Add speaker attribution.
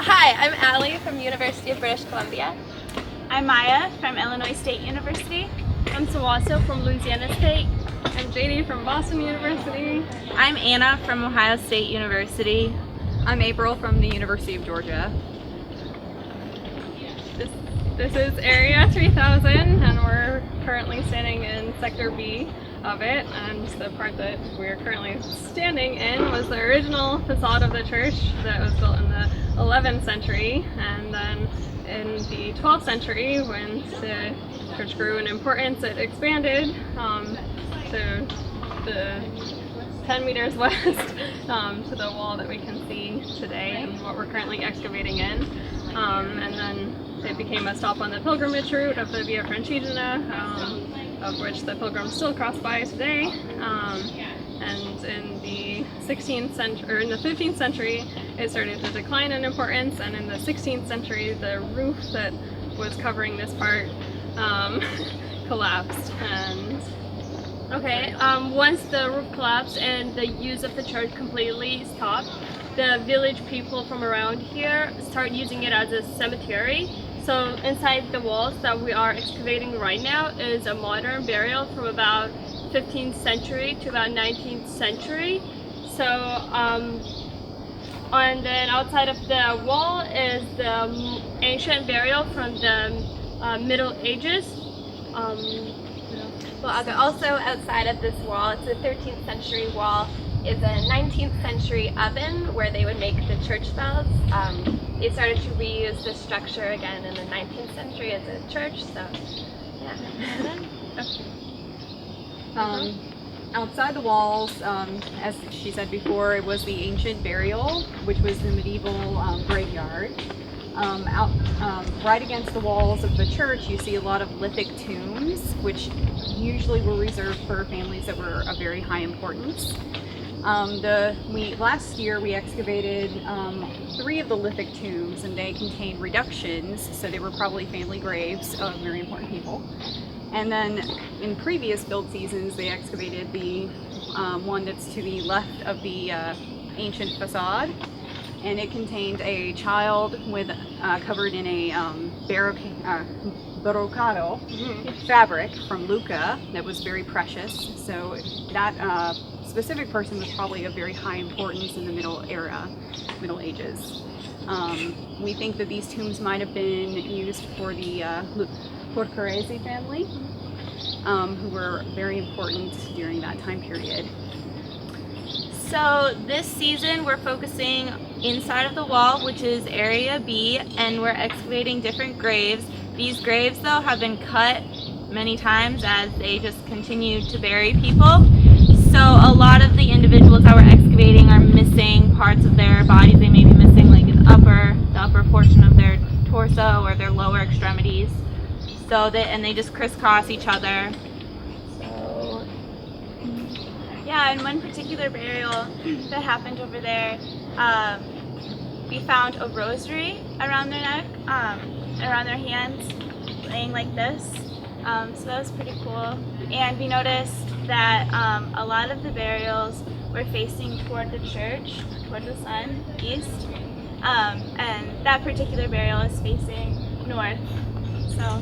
Speaker 1: Hi, I'm Allie from University of British Columbia.
Speaker 2: I'm Maya from Illinois State University. I'm Sawaso from Louisiana State.
Speaker 3: I'm JD from Boston University.
Speaker 4: I'm Anna from Ohio State University.
Speaker 5: I'm April from the University of Georgia.
Speaker 3: This is Area 3000, and we're currently standing in Sector B of it, and the part that we're currently standing in was the original facade of the church that was built in the 11th century, and then in the 12th century, when the church grew in importance, it expanded to the 10 meters west to the wall that we can see today and what we're currently excavating in. And then it became a stop on the pilgrimage route of the Via Francigena, of which the pilgrims still cross by today. And in the 16th century, or in the 15th century, it started to decline in importance, and in the 16th century, the roof that was covering this part collapsed. And
Speaker 2: once the roof collapsed and the use of the church completely stopped, the village people from around here start using it as a cemetery. So inside the walls that we are excavating right now is a modern burial from about 15th century to about 19th century. So and then outside of the wall is the ancient burial from the Middle Ages.
Speaker 1: Also outside of this wall, it's a 13th century wall, is a 19th century oven where they would make the church bells. They started to reuse this structure again in the 19th century as a church, so yeah.
Speaker 5: Outside the walls, as she said before, it was the ancient burial, which was the medieval graveyard. Right against the walls of the church, you see a lot of lithic tombs, which usually were reserved for families that were of very high importance. Last year we excavated 3 of the lithic tombs, and they contained reductions, so they were probably family graves of very important people. And then in previous build seasons, they excavated the one that's to the left of the ancient facade, and it contained a child with covered in a brocado fabric from Lucca that was very precious. So that specific person was probably of very high importance in the Middle Ages. We think that these tombs might have been used for the Porcarese family, who were very important during that time period.
Speaker 4: So this season we're focusing inside of the wall, which is Area B, and we're excavating different graves. These graves though have been cut many times as they just continue to bury people. So a lot of the individuals that we're excavating are missing parts of their bodies. They may be missing like the upper portion of their torso or their lower extremities. So they just crisscross each other. So
Speaker 2: Yeah, in one particular burial that happened over there, we found a rosary around their neck, around their hands, laying like this. So that was pretty cool. And we noticed that a lot of the burials were facing toward the church, toward the sun, east. And that particular burial is facing north. So